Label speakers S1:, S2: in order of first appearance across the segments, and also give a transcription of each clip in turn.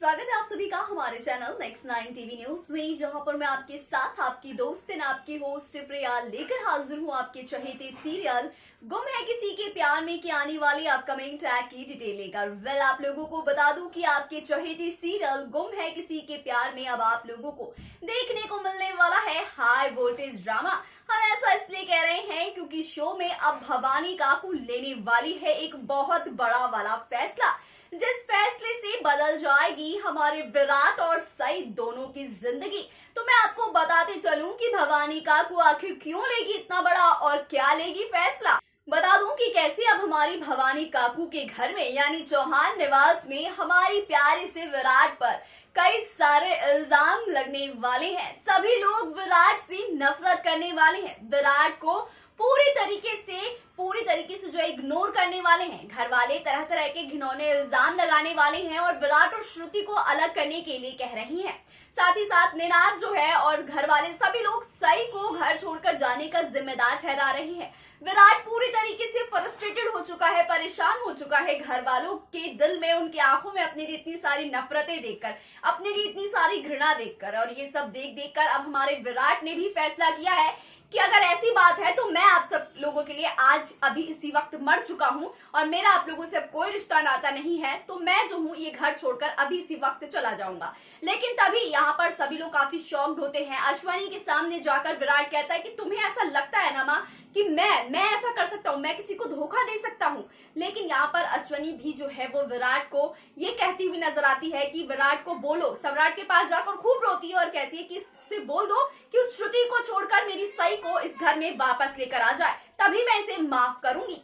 S1: स्वागत है आप सभी का हमारे चैनल नेक्स्ट 9 टीवी न्यूज में, जहां पर मैं आपके साथ आपकी दोस्त आपकी होस्ट प्रिया लेकर हाजिर हूं आपके चहेते सीरियल गुम है किसी के प्यार में की आने वाली अपकमिंग ट्रैक की डिटेल लेकर। आप लोगों को बता दूं कि आपके चहेते सीरियल गुम है किसी के प्यार में अब आप लोगों को देखने को मिलने वाला है हाई वोल्टेज ड्रामा। हम ऐसा इसलिए कह रहे हैं क्योंकि शो में अब भवानी काकू लेने वाली है एक बहुत बड़ा वाला फैसला, जिस फैसले से बदल जाएगी हमारे विराट और सई दोनों की जिंदगी। तो मैं आपको बताते चलूं कि भवानी काकू आखिर क्यों लेगी इतना बड़ा और क्या लेगी फैसला। बता दूं कि कैसे अब हमारी भवानी काकू के घर में यानी चौहान निवास में हमारी प्यारी से विराट पर कई सारे इल्जाम लगने वाले हैं। सभी लोग विराट से नफरत करने वाले हैं, विराट को पूरी तरीके से जो इग्नोर करने वाले हैं। घर वाले तरह तरह के घिनौने इल्जाम लगाने वाले हैं और विराट और श्रुति को अलग करने के लिए कह रही हैं। साथ ही साथ निनाद जो है और घर वाले सभी लोग सई को घर छोड़कर जाने का जिम्मेदार ठहरा रहे हैं। विराट पूरी तरीके से फ्रस्ट्रेटेड हो चुका है, परेशान हो चुका है घर वालों के दिल में, उनकी आंखों में अपने लिए इतनी सारी नफरतें देखकर, अपने लिए इतनी सारी घृणा देखकर। और ये सब देख कर अब हमारे विराट ने भी फैसला किया है कि अगर ऐसी बात है तो मैं आप सब लोगों के लिए आज अभी इसी वक्त मर चुका हूं और मेरा आप लोगों से अब कोई रिश्ता नाता नहीं है, तो मैं जो हूं ये घर छोड़कर अभी इसी वक्त चला जाऊंगा। लेकिन तभी यहाँ पर सभी लोग काफी शॉक्ड होते हैं। अश्वनी के सामने जाकर विराट कहता है कि तुम्हें ऐसा लगता है ना माँ कि मैं ऐसा कर सकता हूँ, मैं किसी को धोखा दे सकता हूँ। लेकिन यहाँ पर अश्वनी भी जो है वो विराट को ये कहती हुई नजर आती है कि विराट को बोलो। सम्राट के पास जाकर खूब रोती है और कहती है कि इससे बोल दो कि उस श्रुति को छोड़कर मेरी सई को इस घर में वापस लेकर आ जाए, तभी मैं इसे माफ करूंगी।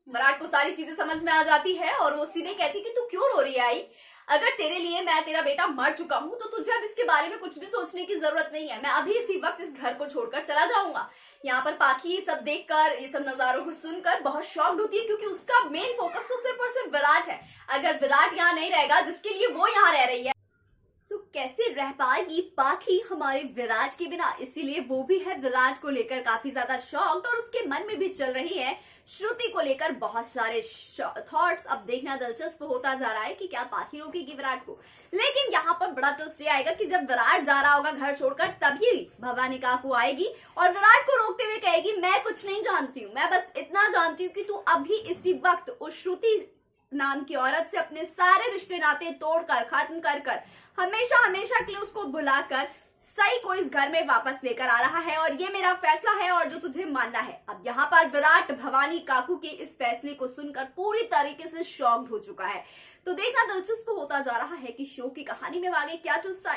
S1: विराट को सारी चीजें समझ में आ जाती है और वो सीधे कहती है कि तू क्यों रो रही है आई? अगर तेरे लिए मैं तेरा बेटा मर चुका हूं तो तुझे अब इसके बारे में कुछ भी सोचने की जरूरत नहीं है, मैं अभी इसी वक्त इस घर को छोड़कर चला जाऊंगा। यहाँ पर पाखी ये सब देखकर, ये सब नजारों को सुनकर बहुत शॉक्ड होती है, क्योंकि उसका मेन फोकस तो सिर्फ और सिर्फ विराट है। अगर विराट यहाँ नहीं रहेगा जिसके लिए वो यहाँ रह रही है, तो कैसे रह पाएगी पाखी हमारे विराट के बिना। इसीलिए वो भी है विराट को लेकर काफी ज्यादा शॉक्ड और उसके मन में भी चल रही है श्रुति को लेकर बहुत सारे थॉट्स। अब देखना दिलचस्प होता जा रहा है कि क्या पाखी रोकेगी विराट को। लेकिन यहाँ पर बड़ा ट्विस्ट ये आएगा कि जब विराट जा रहा होगा घर छोड़कर, तभी भवानी काकू आएगी और विराट को रोकते हुए कहेगी मैं कुछ नहीं जानती हूँ, मैं बस इतना जानती हूँ कि तू अभी इसी वक्त उस श्रुति नाम की औरत से अपने सारे रिश्ते नाते तोड़कर, खत्म कर हमेशा के लिए उसको बुलाकर सई को इस घर में वापस लेकर आ रहा है और ये मेरा फैसला है और जो तुझे मानना है। अब यहाँ पर विराट भवानी काकू के इस फैसले को सुनकर पूरी तरीके से शॉक्ड हो चुका है। तो देखना दिलचस्प होता जा रहा है कि शो की कहानी में आगे क्या ट्विस्ट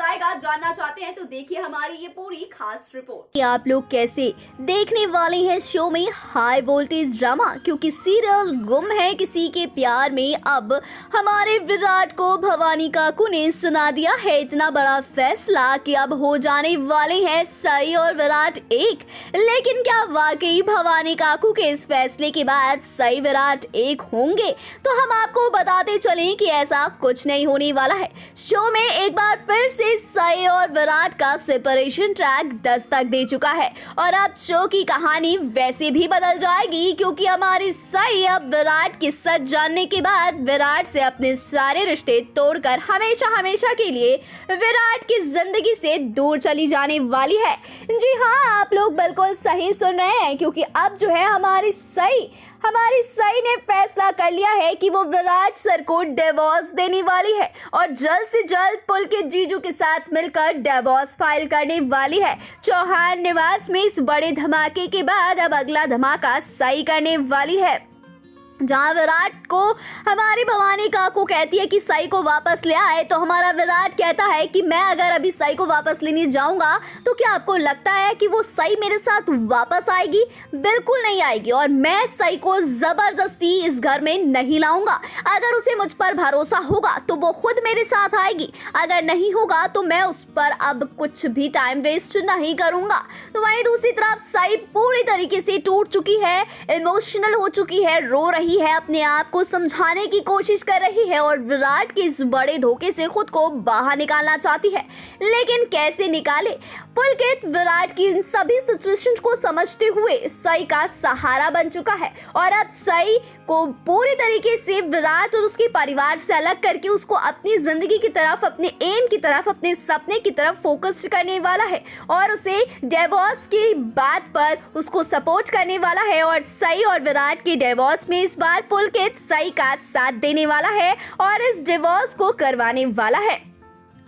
S1: आएगा, जानना चाहते हैं तो देखिए हमारी ये पूरी खास रिपोर्ट।
S2: आप लोग कैसे देखने वाले हैं शो में हाई वोल्टेज ड्रामा, क्योंकि सीरियल गुम है किसी के प्यार में अब हमारे विराट को भवानी काकू ने सुना दिया है इतना बड़ा फैसला कि अब हो जाने वाले हैं सई और विराट एक। लेकिन क्या वाकई भवानी काकू के इस फैसले के बाद सई विराट एक होंगे? तो हम आपको बताते चलें कि ऐसा कुछ नहीं होने वाला है। शो में एक बार फिर से सई और विराट का सेपरेशन ट्रैक दस्तक दे चुका है और अब शो की कहानी वैसे भी बदल जाएगी, क्योंकि हमारी सई अब विराट की सच जानने के बाद विराट से अपने सारे रिश्ते तोड़कर हमेशा के लिए विराट की जिंदगी से दूर चली जाने वाली है। जी हाँ, आप लोग बिल्कुल सही सुन रहे हैं, क्योंकि अब जो है हमारी सई ने फैसला कर लिया है कि वो विराट सर को डिवोर्स देने वाली है और जल्द से जल्द पुलकित जीजू के साथ मिलकर डिवोर्स फाइल करने वाली है। चौहान निवास में इस बड़े धमाके के बाद अब अगला धमाका सई करने वाली है, जहाँ विराट को हमारी भवानी काकू कहती है कि सई को वापस ले आए, तो हमारा विराट कहता है कि मैं अगर अभी सई को वापस लेने जाऊंगा तो क्या आपको लगता है कि वो सई मेरे साथ वापस आएगी? बिल्कुल नहीं आएगी और मैं सई को जबरदस्ती इस घर में नहीं लाऊंगा। अगर उसे मुझ पर भरोसा होगा तो वो खुद मेरे साथ आएगी, अगर नहीं होगा तो मैं उस पर अब कुछ भी टाइम वेस्ट नहीं करूंगा। तो वहीं दूसरी तरफ सई पूरी तरीके से टूट चुकी है, इमोशनल हो चुकी है, रो रही है, अपने आप को समझाने की कोशिश कर रही है और विराट के इस बड़े धोखे से खुद को बाहर निकालना चाहती है। लेकिन कैसे निकाले? पुलकित विराट की इन सभी सिचुएशंस को समझते हुए सई का सहारा बन चुका है और अब सई को पूरी तरीके से विराट और उसके परिवार से अलग करके उसको अपनी जिंदगी की तरफ, अपने एम की तरफ, अपने सपने की तरफ फोकस करने वाला है और उसे डिवोर्स की बात पर उसको सपोर्ट करने वाला है और सई और विराट के डिवोर्स में इस बार पुलकित सई का साथ देने वाला है और इस डिवोर्स को करवाने वाला है।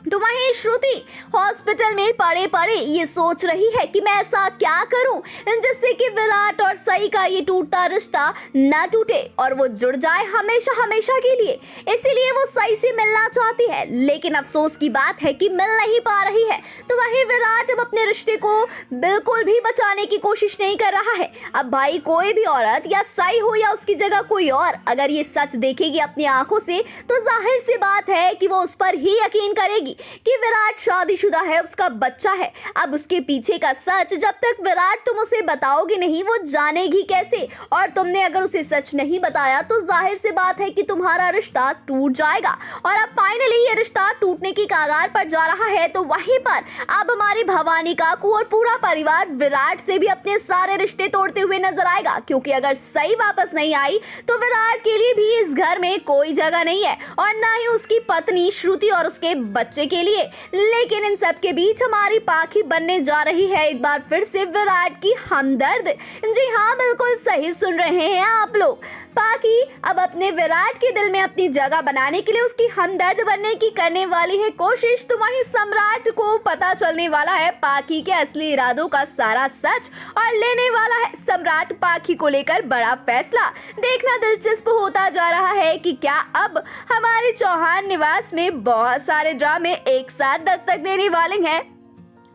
S2: तो वहीं श्रुति हॉस्पिटल में पड़े पड़े ये सोच रही है कि मैं ऐसा क्या करूं जिससे कि विराट और सई का ये टूटता रिश्ता ना टूटे और वो जुड़ जाए हमेशा हमेशा के लिए। इसीलिए वो सई से मिलना चाहती है, लेकिन अफसोस की बात है कि मिल नहीं पा रही है। तो वहीं विराट अब अपने रिश्ते को बिल्कुल भी बचाने की कोशिश नहीं कर रहा है। अब भाई कोई भी औरत या सई हो या उसकी जगह कोई और अगर ये सच देखेगी अपनी आंखों से तो जाहिर सी बात है कि वो उस पर ही यकीन करेगी कि विराट शादीशुदा है, उसका बच्चा है। अब उसके पीछे का सच जब तक विराट तुम उसे बताओगे नहीं वो जानेगी कैसे, और तुमने अगर उसे सच नहीं बताया तो जाहिर सी बात है कि तुम्हारा रिश्ता टूट जाएगा। और अब फाइनली ये रिश्ता टूटने की कगार पर जा रहा है। तो वहीं पर अब हमारी भवानी काकू और पूरा परिवार विराट से भी अपने सारे रिश्ते तोड़ते हुए नजर आएगा, क्योंकि अगर सही वापस नहीं आई तो विराट के लिए भी इस घर में कोई जगह नहीं है और ना ही उसकी पत्नी श्रुति और उसके बच्चे के लिए। लेकिन इन सब के बीच हमारी पाखी बनने जा रही है एक बार फिर से विराट की हमदर्द। जी हाँ, बिल्कुल सही सुन रहे हैं आप लोग। पाखी अब अपने विराट के दिल में अपनी जगह बनाने के लिए उसकी हमदर्द बनने की करने वाली है कोशिश। तो वहीं सम्राट को पता चलने वाला है पाखी के असली इरादों का सारा सच और लेने वाला है सम्राट पाखी को लेकर बड़ा फैसला। देखना दिलचस्प होता जा रहा है कि क्या अब हमारे चौहान निवास में बहुत सारे ड्रामे एक साथ दस्तक देने वाले हैं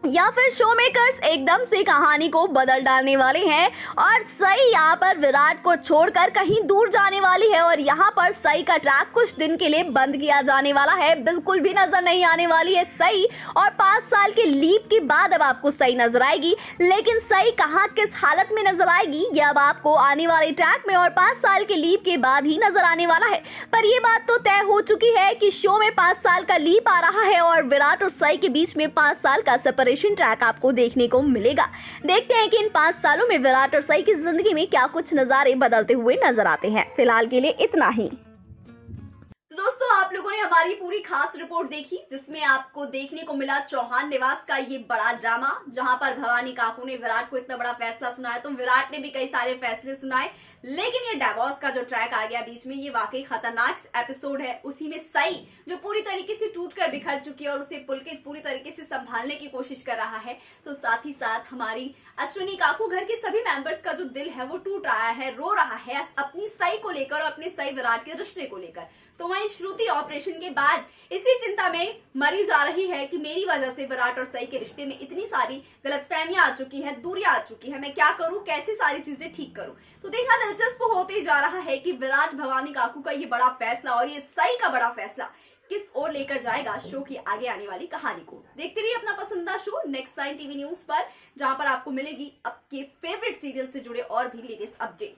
S2: या फिर शो मेकर्स एकदम से कहानी को बदल डालने वाले हैं और सई यहाँ पर विराट को छोड़कर कहीं दूर जाने वाली है और यहाँ पर सई का ट्रैक कुछ दिन के लिए बंद किया जाने वाला है। बिल्कुल भी नजर नहीं आने वाली है सई और 5 साल के लीप के बाद अब आपको सई नजर आएगी। लेकिन सई कहाँ किस हालत में नजर आएगी ये अब आपको आने वाले ट्रैक में और 5 साल के लीप के बाद ही नजर आने वाला है। पर ये बात तो तय हो चुकी है कि शो में 5 साल का लीप आ रहा है और विराट और सई के बीच में 5 साल का ट्रैक आपको देखने को मिलेगा। देखते हैं कि इन 5 सालों में विराट और सई की जिंदगी में क्या कुछ नजारे बदलते हुए नजर आते हैं। फिलहाल के लिए इतना ही।
S1: तो दोस्तों, आप लोगों ने हमारी पूरी खास रिपोर्ट देखी जिसमें आपको देखने को मिला चौहान निवास का ये बड़ा ड्रामा, जहां पर भवानी काकू ने विराट को इतना बड़ा फैसला सुनाया तो विराट ने भी कई सारे फैसले सुनाए। लेकिन ये डिवोर्स का जो ट्रैक आ गया बीच में, ये वाकई खतरनाक एपिसोड है। उसी में सई जो पूरी तरीके से टूटकर बिखर चुकी है और उसे पुलकित पूरी तरीके से संभालने की कोशिश कर रहा है, तो साथ ही साथ हमारी अश्विनी काकू घर के सभी मेंबर्स का जो दिल है वो टूट रहा है, रो रहा है अपनी सई को लेकर और अपने सई विराट के रिश्ते को लेकर। तो वहीं श्रुति ऑपरेशन के बाद इसी चिंता में मरी जा रही है कि मेरी वजह से विराट और सई के रिश्ते में इतनी सारी गलतफहमियां आ चुकी हैं, दूरियां आ चुकी है, मैं क्या करूं, कैसे सारी चीजें ठीक करूं। तो देखना दिलचस्प होते जा रहा है कि विराट भवानी काकू का ये बड़ा फैसला और ये सई का बड़ा फैसला किस ओर लेकर जाएगा शो की आगे आने वाली कहानी को। देखते रहिए अपना पसंदीदा शो नेक्स्ट 9 टीवी न्यूज पर, जहां पर आपको मिलेगी आपके फेवरेट सीरियल से जुड़े और भी लेटेस्ट अपडेट।